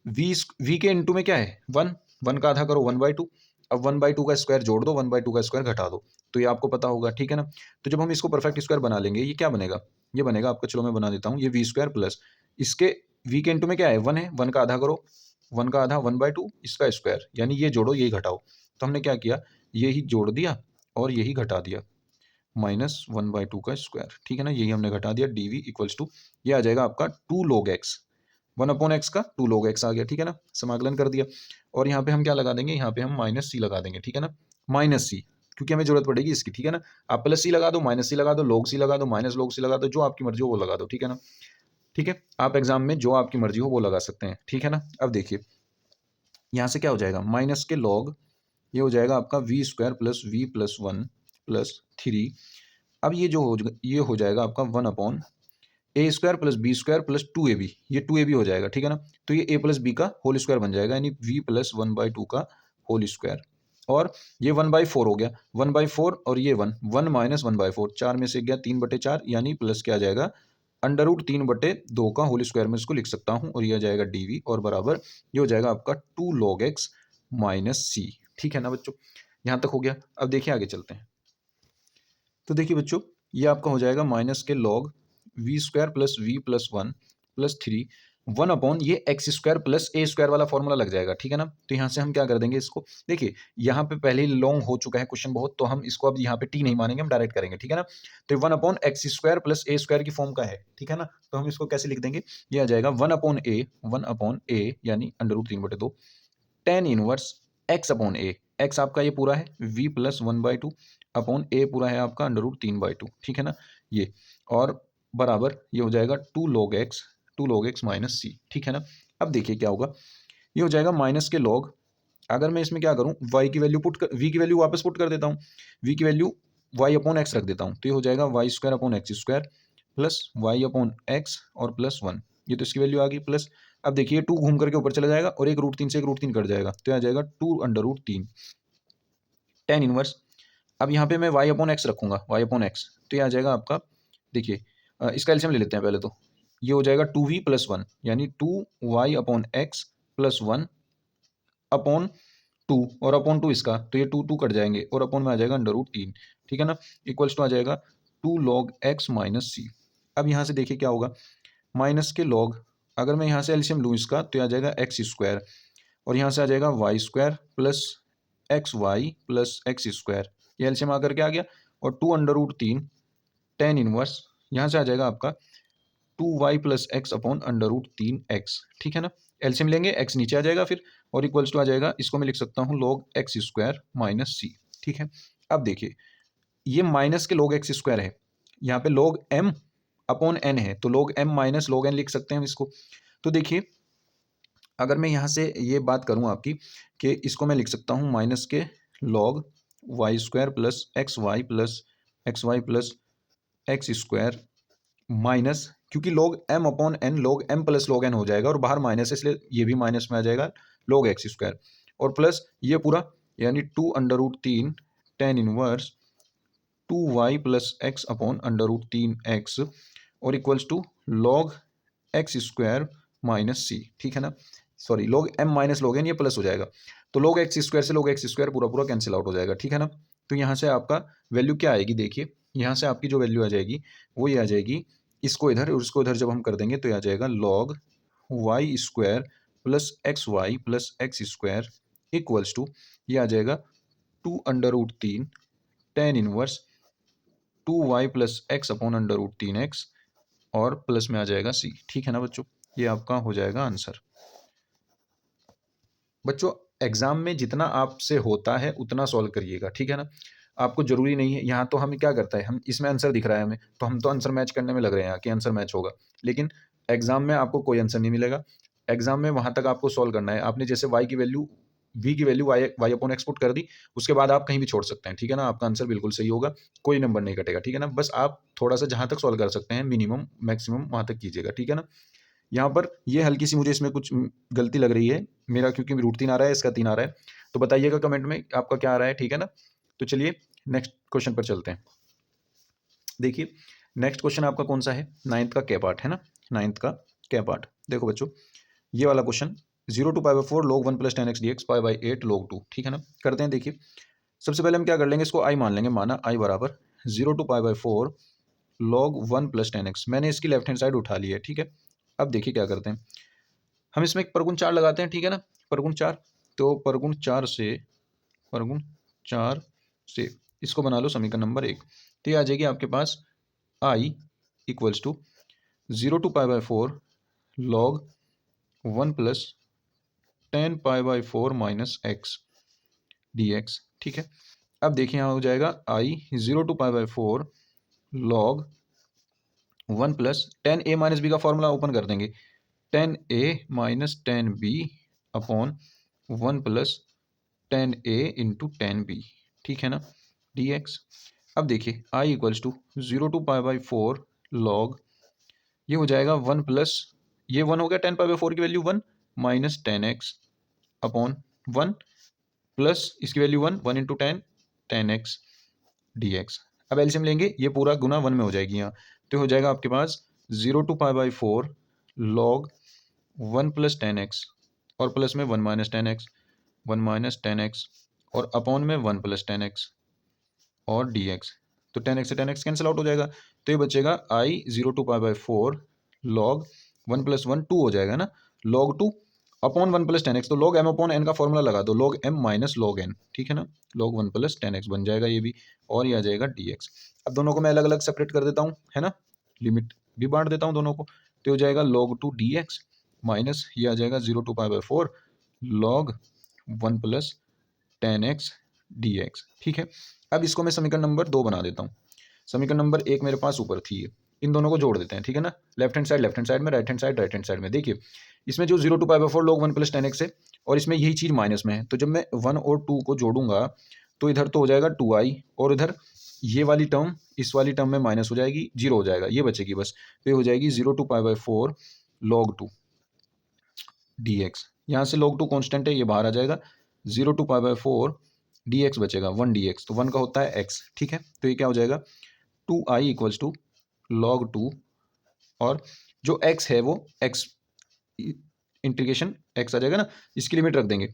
वी के इंटू में क्या है 1, 1 का आधा करो 1/2, अब 1/2 का स्क्वायर जोड़ दो, 1/2 का स्क्वायर घटा दो, तो ये आपको पता होगा, ठीक है ना। तो जब हम इसको परफेक्ट स्क्वायर बना लेंगे, ये क्या बनेगा, ये बनेगा आपका, चलो मैं बना देता हूँ, ये वी स्क्वायर प्लस इसके वी के इंटू में क्या है 1 है, 1 का आधा करो, 1 का आधा 1/2 इसका स्क्वायर, यानी ये जोड़ो यही घटाओ, तो हमने क्या किया, यही जोड़ दिया और यही घटा दिया, -1/2 का स्क्वायर, ठीक है ना, यही हमने घटा दिया, डी वी इक्वल्स टू, ये आ जाएगा आपका 2 log x, 1/x का 2 log x आ गया, ठीक है ना, समाकलन कर दिया। और यहाँ पे हम क्या लगा देंगे, यहाँ पे हम -c लगा देंगे, ठीक है ना, -c, क्योंकि हमें जरूरत पड़ेगी इसकी, ठीक है ना। आप +c लगा दो, -c लगा दो, log c लगा दो, -log c लगा दो, जो आपकी मर्जी हो वो लगा दो, ठीक है ना। ठीक है, आप एग्जाम में जो आपकी मर्जी हो वो लगा सकते हैं, ठीक है ना। अब देखिए यहाँ से क्या हो जाएगा, माइनस के log, ये हो जाएगा आपका V square plus we plus one plus three. अब ये हो जाएगा आपका 1/, A square plus B square plus 2ab, ये 2ab हो जाएगा, ठीक है ना। तो ये a प्लस बी का होल स्क्वायर बन जाएगा, यानी v प्लस 1/2 का होल स्क्वायर, और ये 1/4 हो गया, 1/4 और ये 1 माइनस 1/4, 4 में से गया 3/4, यानी प्लस क्या आ जाएगा, √3/2 का होल स्क्वायर में इसको लिख सकता हूँ, और ये आ जाएगा dv, और बराबर ये हो जाएगा आपका 2 log x माइनस c, ठीक है ना बच्चों। यहाँ तक हो गया। अब देखिए आगे चलते हैं, तो देखिए बच्चों ये आपका हो जाएगा माइनस के log v square plus we plus one plus three 1/, ये x square plus a square वाला फॉर्मूला लग जाएगा, ठीक है ना। तो यहाँ से हम क्या कर देंगे इसको, देखिए यहाँ पे पहले ही लॉन्ग हो चुका है क्वेश्चन बहुत, तो हम इसको अब यहाँ पे टी नहीं मानेंगे, हम डायरेक्ट करेंगे, ठीक है ना। तो 1/x square plus a square की फॉर्म का है, ठीक है ना। तो हम इसको कैसे लिख देंगे, ये आ जाएगा 1/a यानी √3/2 tan इनवर्स x/a, x आपका ये पूरा है v प्लस 1/2 अपॉन a पूरा है आपका √3/2, ठीक है ना ये, और बराबर ये हो जाएगा 2 log x माइनस c, ठीक है ना। अब देखिए क्या होगा, ये हो जाएगा माइनस के log, अगर मैं इसमें क्या करूँ, y की वैल्यू v की वैल्यू वापस पुट कर देता हूँ, v की वैल्यू y अपॉन एक्स रख देता हूँ, तो ये हो जाएगा y square upon x square plus y upon x और प्लस 1, ये तो इसकी वैल्यू आ गई प्लस। अब देखिए 2 घूम करके ऊपर चला जाएगा और एक रूट 3 से एक रूट 3 कट जाएगा, तो आ जाएगा 2√3 tan इनवर्स। अब यहाँ पे मैं y अपॉन एक्स रखूँगा, y अपॉन एक्स, तो ये आ जाएगा आपका, देखिए इसका एलसीएम ले लेते हैं पहले, तो ये हो जाएगा 2v प्लस 1 यानी 2y upon x plus 1 upon 2 और अपॉन 2 इसका, तो ये 2 कट जाएंगे और अपॉन में आ जाएगा √3, ठीक है ना, इक्वल्स टू आ जाएगा 2 log x माइनस सी। अब यहाँ से देखिए क्या होगा, माइनस के log, अगर मैं यहाँ से एलसीएम लूँ इसका, तो ये आ जाएगा एक्स स्क्वायर और यहाँ से आ जाएगा y square plus x y plus x square, ये एलसीएम आकर के आ गया, और 2√3 tan इनवर्स, यहाँ से आ जाएगा आपका 2y plus x upon √3x, ठीक है ना, एलसीएम लेंगे x नीचे आ जाएगा फिर, और इक्वल्स टू आ जाएगा, इसको मैं लिख सकता हूँ log x square minus C, ठीक है। अब देखिए ये माइनस के log x स्क्वायर है, यहाँ पे log m अपॉन n है, तो log m minus log n लिख सकते हैं हम इसको। तो देखिए अगर मैं यहाँ से ये बात करूँ आपकी कि इसको मैं लिख सकता हूँ माइनस के log y स्क्वायर plus x y plus x square minus, क्योंकि log m अपॉन n log m plus log n हो जाएगा और बाहर माइनस है, इसलिए ये भी माइनस में आ जाएगा log x स्क्वायर, और प्लस ये पूरा यानी 2√3 tan inverse 2y plus x upon √3x और equals to log x square minus C, ठीक है ना, sorry log m minus log n, ये प्लस हो जाएगा, तो log x स्क्वायर से log x स्क्वायर पूरा पूरा कैंसिल आउट हो जाएगा, ठीक है ना। तो यहाँ से आपका वैल्यू क्या आएगी, देखिए यहाँ से आपकी जो वैल्यू आ जाएगी वो ये आ जाएगी, इसको इधर और इसको इधर जब हम कर देंगे तो ये आ जाएगा log y स्क्वायर plus x y plus x square equals to, ये आ जाएगा 2√3 tan inverse 2y plus x upon √3x और प्लस में आ जाएगा c, ठीक है ना बच्चों, ये आपका हो जाएगा आंसर। बच्चों एग्जाम में जितना आपसे होता है उतना सॉल्व करिएगा, ठीक है ना, आपको जरूरी नहीं है, यहाँ तो हम क्या करता है, हम इसमें आंसर दिख रहा है हमें, तो हम तो आंसर मैच करने में लग रहे हैं कि आंसर मैच होगा, लेकिन एग्जाम में आपको कोई आंसर नहीं मिलेगा, एग्जाम में वहां तक आपको सॉल्व करना है। आपने जैसे y की वैल्यू v की value y upon x put कर दी, उसके बाद आप कहीं भी छोड़ सकते हैं, ठीक है ना, आपका आंसर बिल्कुल सही होगा, कोई नंबर नहीं कटेगा, ठीक है ना, बस आप थोड़ा सा जहां तक सॉल्व कर सकते हैं मिनिमम मैक्सिमम वहां तक कीजिएगा, ठीक है ना। यहाँ पर ये हल्की सी मुझे इसमें कुछ गलती लग रही है मेरा, क्योंकि √3 आ रहा है, इसका 3 आ रहा है, तो बताइएगा कमेंट में आपका क्या आ रहा है, ठीक है ना। तो चलिए नेक्स्ट क्वेश्चन पर चलते हैं। देखिए नेक्स्ट क्वेश्चन आपका कौन सा है, 9th का क्या पार्ट है ना, 9th का क्या पार्ट, देखो बच्चों ये वाला question 0 to π/4 log 1 plus 10x dx π/8 log 2, ठीक है ना, करते हैं। देखिए सबसे पहले हम क्या कर लेंगे, इसको i मान लेंगे, माना i बराबर 0 to π/4 log 1 प्लस 10x, मैंने इसकी लेफ्ट हैंड साइड उठा ली है, ठीक है। अब देखिए क्या करते हैं, हम इसमें एक परगुण 4 लगाते हैं, ठीक है ना, परगुण 4, तो परगुण 4 से इसको बना लो समीकरण नंबर 1, तो ये आ जाएगी आपके पास i equals to 0 to π/4 log 1 plus 10 π/4 minus x dx, ठीक है। अब देखिए यहाँ हो जाएगा i 0 to π/4 log 1 plus 10a minus b का फॉर्मूला ओपन कर देंगे, 10a minus 10b upon 1 plus 10a into 10b, ठीक है ना, dx। अब देखिए i equals to 0 to π/4 log, ये हो जाएगा 1 प्लस, ये 1 हो गया, 10 π/4 की value 1 minus 10x upon 1 plus इसकी वैल्यू 1 इंटू 10x dx। अब एलसीएम लेंगे, ये पूरा गुना 1 में हो जाएगी यहाँ, तो हो जाएगा आपके पास 0 to π/4 log 1 प्लस 10x और प्लस में 1 माइनस 10x और अपॉन में 1 प्लस 10x और dx, तो 10x से 10x कैंसिल आउट हो जाएगा, तो ये बचेगा i 0 to π/4 log 1 प्लस 1 2 हो जाएगा ना, log 2 अपॉन 1 प्लस 10x, तो log m अपॉन n का फॉर्मूला लगा दो, log m minus log n, ठीक है ना, log 1 प्लस 10x बन जाएगा ये भी, और ये आ जाएगा dx। अब दोनों को मैं अलग अलग सेपरेट कर देता हूँ, है ना, लिमिट भी बांट देता हूँ दोनों को, तो हो जाएगा log 2 dx माइनस ये आ जाएगा 0 to π/4 log 1 plus 10x dx, ठीक है। अब इसको मैं समीकरण नंबर 2 बना देता हूँ, समीकरण नंबर 1 मेरे पास ऊपर थी, इन दोनों को जोड़ देते हैं, ठीक है ना, लेफ्ट हैंड साइड में, राइट हैंड साइड में, देखिए इसमें जो 0 to π/4 log 1 प्लस 10x है और इसमें यही चीज़ माइनस में है, तो जब मैं 1 और 2 को जोड़ूंगा तो इधर तो हो जाएगा 2i, और इधर ये वाली टर्म इस वाली टर्म में माइनस हो जाएगी, 0 हो जाएगा, ये बचेगी बस। तो ये हो जाएगी 0 to π/4 log 2 dx। यहाँ से log 2 कॉन्स्टेंट है, ये बाहर आ जाएगा, 0 to π/4 dx बचेगा, 1 dx, तो 1 का होता है x, ठीक है। तो ये क्या हो जाएगा 2i इक्वल्स टू log 2, और जो x है वो x इंटीग्रेशन x आ जाएगा ना, इसकी लिमिट रख देंगे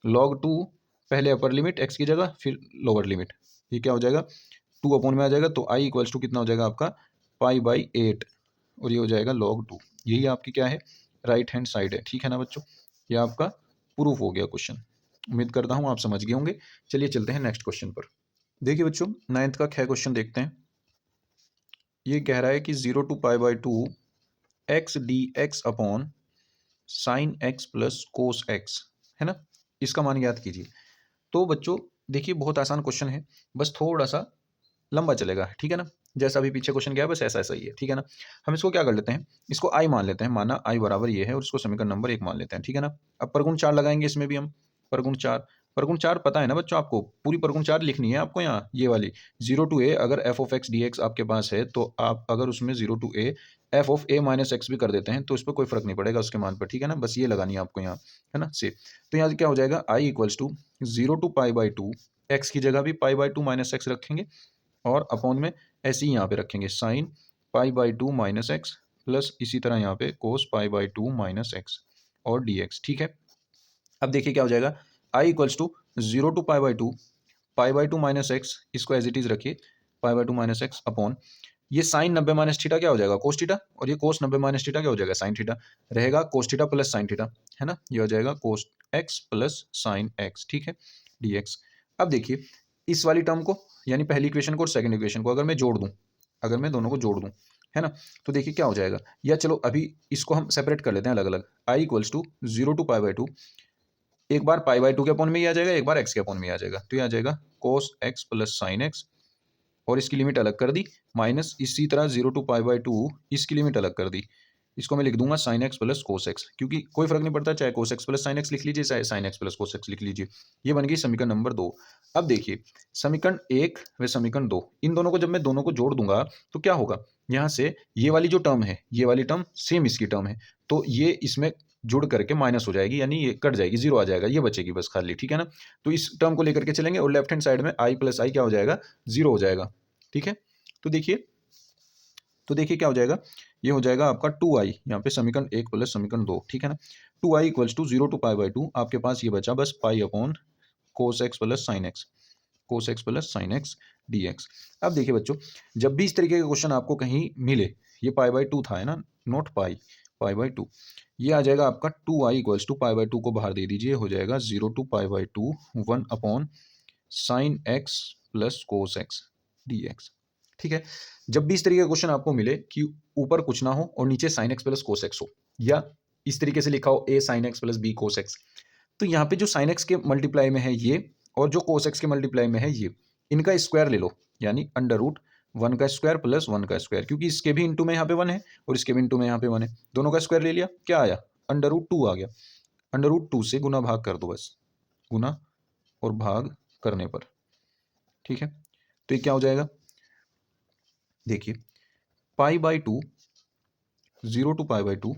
log 2, पहले अपर लिमिट x की जगह, फिर लोअर लिमिट, ये क्या हो जाएगा 2 अपॉन में आ जाएगा, तो i इक्वल्स टू कितना हो जाएगा आपका π/8, और ये हो जाएगा log 2। यही आपकी क्या है राइट हैंड साइड है, ठीक है ना बच्चों। ये आपका प्रूफ हो गया क्वेश्चन। उम्मीद करता हूँ आप समझ गए होंगे। चलिए चलते हैं नेक्स्ट क्वेश्चन पर। देखिए बच्चों 9th का ख क्वेश्चन देखते हैं। ये कह रहा है कि 0 to π/2 x dx upon sine x plus cos x, है ना, इसका मान याद कीजिए। तो बच्चों देखिए बहुत आसान क्वेश्चन है, बस थोड़ा सा लंबा चलेगा, ठीक है ना, जैसा अभी पीछे क्वेश्चन गया बस ऐसा ऐसा ही है, ठीक है ना। हम इसको क्या कर लेते हैं, इसको i मान लेते हैं, माना i बराबर ये है, और इसको समीकरण नंबर 1 मान लेते हैं, ठीक है ना। अब परगुण 4 लगाएंगे इसमें भी हम, परगुण 4 पता है ना बच्चों, आपको पूरी परगुण 4 लिखनी है आपको यहाँ, ये वाली 0 to a, अगर f of x dx आपके पास है तो आप अगर उसमें 0 to a f of a minus x भी कर देते हैं तो इस पर कोई फर्क नहीं पड़ेगा उसके मान पर, ठीक है ना, बस ये लगानी है आपको यहाँ, है ना से। तो यहाँ क्या हो जाएगा i equals to 0 to π/2, x की जगह भी π/2 माइनस एक्स रखेंगे, और अपॉन में ऐसे ही यहाँ पे रखेंगे साइन π/2 माइनस एक्स, प्लस इसी तरह यहाँ पे कोस π/2 माइनस एक्स और dx, ठीक है। अब देखिए क्या हो जाएगा i equals to 0 to π/2 minus X, इसको एज इट इज रखिए, π/2 माइनस एक्स अपॉन ये साइन 90 माइनस थीटा क्या हो जाएगा कोस थीटा, और ये कोस 90 माइनस थीटा क्या हो जाएगा साइन थीटा, रहेगा cos theta plus sine theta, है ना, ये हो जाएगा cos x plus sine x, ठीक है, dx। अब देखिए इस वाली टर्म को यानी पहली इक्वेशन को और सेकंड इक्वेशन को अगर मैं जोड़ दूं, अगर मैं दोनों को जोड़ दूं, है ना, तो देखिए क्या हो जाएगा, या चलो अभी इसको हम सेपरेट कर लेते हैं अलग अलग। i इक्वल्स टू 0 to π/2, एक बार π/2 के अपॉन में ही आ जाएगा, एक बार x के अपॉन में आ जाएगा, तो ये आ जाएगा कोस x प्लस साइन एक्स, और इसकी लिमिट अलग कर दी, माइनस इसी तरह 0 to π/2 इसकी लिमिट अलग कर दी, इसको मैं लिख दूंगा sign x plus cos x, क्योंकि कोई फर्क नहीं पड़ता, चाहे cos x plus sine x लिख लीजिए, चाहे sign x plus cos x लिख लीजिए। ये बन गई समीकरण नंबर 2। अब देखिए समीकरण 1 व समीकरण 2, इन दोनों को जब मैं दोनों को जोड़ दूंगा तो क्या होगा, यहाँ से ये वाली जो टर्म है, ये वाली टर्म सेम इसकी टर्म है, तो ये इसमें जुड़ करके माइनस हो जाएगी, यानी ये कट जाएगी, 0 आ जाएगा, ये बचेगी बस खाली, ठीक है ना। तो इस टर्म को लेकर के चलेंगे, और लेफ्ट हैंड साइड में i प्लस आई क्या हो जाएगा 0 हो जाएगा, ठीक है। तो देखिए क्या हो जाएगा, ये हो जाएगा आपका 2i, यहाँ पे समीकरण 1 प्लस समीकरण 2, ठीक है ना। 2i इक्वल्स टू 0 to π/2, आपके पास ये बचा बस pi upon cos x plus sine x, cos x plus sine x dx। अब देखिए बच्चों जब भी इस तरीके का क्वेश्चन आपको कहीं मिले, ये π/2 था, है ना, नॉट π/2, ये आ जाएगा आपका 2i इक्वल्स टू π/2 को बाहर दे दीजिए, हो जाएगा 0 to π/2 1 upon sine x plus cos x dx, ठीक है। जब भी इस तरीके का क्वेश्चन आपको मिले कि ऊपर कुछ ना हो और नीचे sign x plus cos x हो, या इस तरीके से लिखा हो a sign x plus b cos x, तो यहाँ पे जो साइन एक्स के मल्टीप्लाई में है ये, और जो कोस एक्स के मल्टीप्लाई में है ये, इनका स्क्वायर ले लो, यानी अंडर रूट 1 का स्क्वायर प्लस 1 का स्क्वायर, क्योंकि इसके भी इंटू में यहाँ पे 1 है और इसके भी इंटू में यहाँ पे 1 है, दोनों का स्क्वायर ले लिया, क्या आया अंडर रूट 2 आ गया। अंडर रूट 2 से गुना भाग कर दो, बस गुना और भाग करने पर, ठीक है। तो ये क्या हो जाएगा, देखिए π/2 0 to π/2,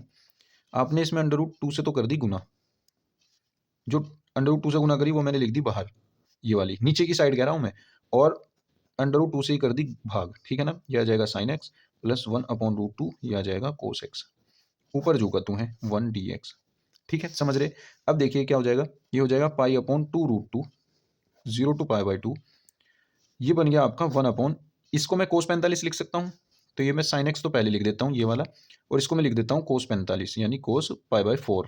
आपने इसमें अंडर रूट 2 से तो कर दी गुना, जो अंडर रूट 2 से गुना करी वो मैंने लिख दी बाहर, ये वाली नीचे की साइड कह रहा हूं मैं, और अंडर रूट 2 से ही कर दी भाग, ठीक है ना। ये आ जाएगा sine x plus 1 upon root 2, ये आ जाएगा कोस एक्स, ऊपर जो का तू है 1 dx, ठीक है, समझ रहे। अब देखिए क्या हो जाएगा, ये हो जाएगा पाई अपॉन 2 रूट 2 0 to π/2, ये बन गया आपका 1 अपॉन, इसको मैं कोस 45 लिख सकता हूँ, तो ये मैं साइन एक्स तो पहले लिख देता हूँ ये वाला, और इसको मैं लिख देता हूँ कोस 45 यानी कोस π/4।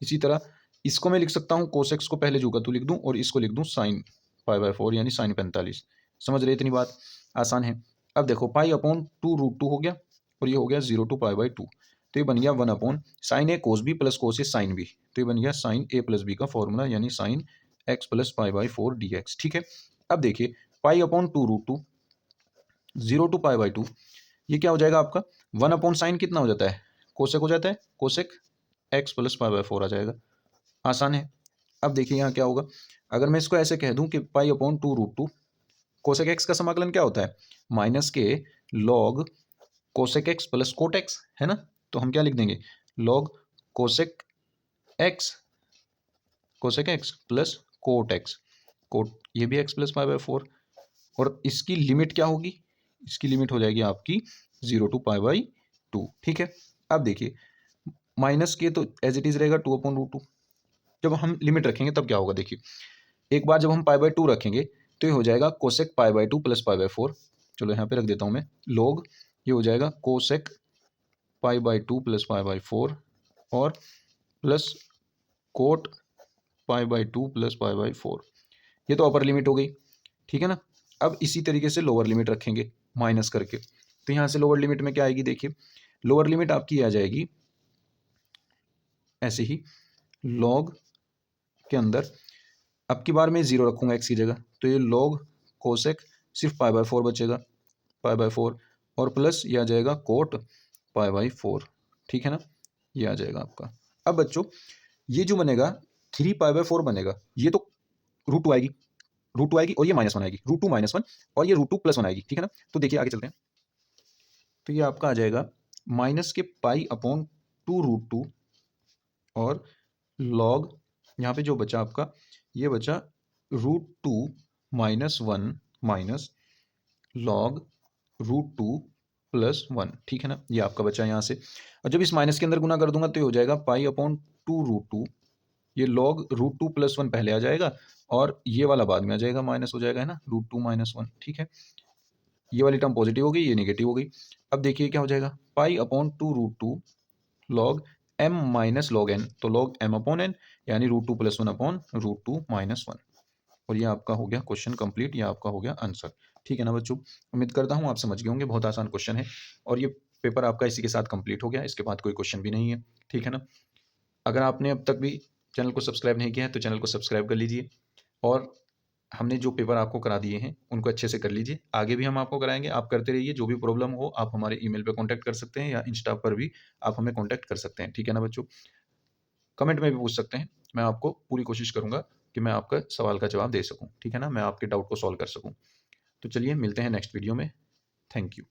इसी तरह इसको मैं लिख सकता हूँ कोस एक्स को पहले जो का तू लिख दूँ, और इसको लिख दूँ साइन π/4 यानी साइन 45। समझ रहे, इतनी बात आसान है। अब देखो पाई अपॉन 2 रूट 2 हो गया, और ये हो गया 0 to π/2, तो ये बन गया 1 अपॉन साइन ए कोस बी प्लस कोस ए साइन बी, तो ये बन गया साइन ए प्लस बी का फॉर्मूला, यानी साइन एक्स प्लस π/4 dx, ठीक है। अब देखिए पाई अपॉन 2 रूट 2 0 to π/2, ये क्या हो जाएगा आपका 1 अपॉन साइन कितना हो जाता है, कोसेक हो जाता है, कोसेक एक्स प्लस π/4 आ जाएगा, आसान है। अब देखिए यहाँ क्या होगा, अगर मैं इसको ऐसे कह दूं कि पाई अपॉन 2√2, कोसेक एक्स का समाकलन क्या होता है, माइनस के log cosec x plus cot x, है ना। तो हम क्या लिख देंगे, log cosec x plus cot x, cot ये भी एक्स प्लस पाई बाय 4, और इसकी लिमिट क्या होगी, इसकी लिमिट हो जाएगी आपकी 0 टू पाई बाई 2, ठीक है। अब देखिए माइनस के तो एज इट इज रहेगा 2/√2, जब हम लिमिट रखेंगे तब क्या होगा, देखिए एक बार जब हम पाई बाय 2 रखेंगे तो ये हो जाएगा cosec pi by 2 plus pi by 4, चलो यहाँ पे रख देता हूँ मैं लॉग, ये हो जाएगा cosec pi by 2 plus pi by 4 और plus coat pi by 2 plus pi by 4, ये तो अपर लिमिट हो गई, ठीक है ना। अब इसी तरीके से लोअर लिमिट रखेंगे माइनस करके, तो यहाँ से लोअर लिमिट में क्या आएगी, देखिए लोअर लिमिट आपकी आ जाएगी ऐसे ही, लॉग के अंदर अब की बार मैं 0 रखूंगा एक्स की जगह, तो ये लॉग कोसेक सिर्फ पाई बाय 4 बचेगा, पाई बाय 4 और प्लस ये आ जाएगा कोट पाई बाय 4, ठीक है ना, ये आ जाएगा आपका। अब बच्चों ये जो बनेगा 3 पाई बाय 4 बनेगा, ये तो √2 आएगी, √2 आएगी और ये -1 आएगी, √2 -1 और ये √2 +1 आएगी, ठीक है ना। तो देखिए आगे चलते हैं, तो ये आपका आ जाएगा माइनस के पाई अपॉन 2√2 और लॉग, यहाँ पे जो बचा आपका ये बचा √2 -1 माइनस लॉग √2 +1, ठीक है ना, ये आपका बचा यहाँ से। और जब इस माइनस के अंदर गुना कर दूंगा तो ये हो जाएगा पाई अपॉन 2√2, ये लॉग √2 +1 पहले आ जाएगा और ये वाला बाद में आ जाएगा, माइनस हो जाएगा, है ना, √2 -1, ठीक है। ये वाली टर्म पॉजिटिव हो गई, ये नेगेटिव हो गई। अब देखिए क्या हो जाएगा, pi upon 2√2 log m minus log n, तो लॉग m अपॉन n यानी √2 +1 अपॉन √2 -1, और ये आपका हो गया क्वेश्चन कंप्लीट, ये आपका हो गया आंसर, ठीक है ना बच्चों। उम्मीद करता हूँ आप समझ गए होंगे, बहुत आसान क्वेश्चन है और ये पेपर आपका इसी के साथ कंप्लीट हो गया, इसके बाद कोई क्वेश्चन भी नहीं है, ठीक है ना। अगर आपने अब तक भी चैनल को सब्सक्राइब नहीं किया है तो चैनल को सब्सक्राइब कर लीजिए, और हमने जो पेपर आपको करा दिए हैं उनको अच्छे से कर लीजिए, आगे भी हम आपको कराएंगे, आप करते रहिए। जो भी प्रॉब्लम हो आप हमारे ईमेल पे कांटेक्ट कर सकते हैं या इंस्टा पर भी आप हमें कांटेक्ट कर सकते हैं, ठीक है ना बच्चों। कमेंट में भी पूछ सकते हैं, मैं आपको पूरी कोशिश करूंगा कि मैं आपका सवाल का जवाब दे सकूं, ठीक है ना, मैं आपके डाउट को सॉल्व कर सकूं। तो चलिए मिलते हैं नेक्स्ट वीडियो में, थैंक यू।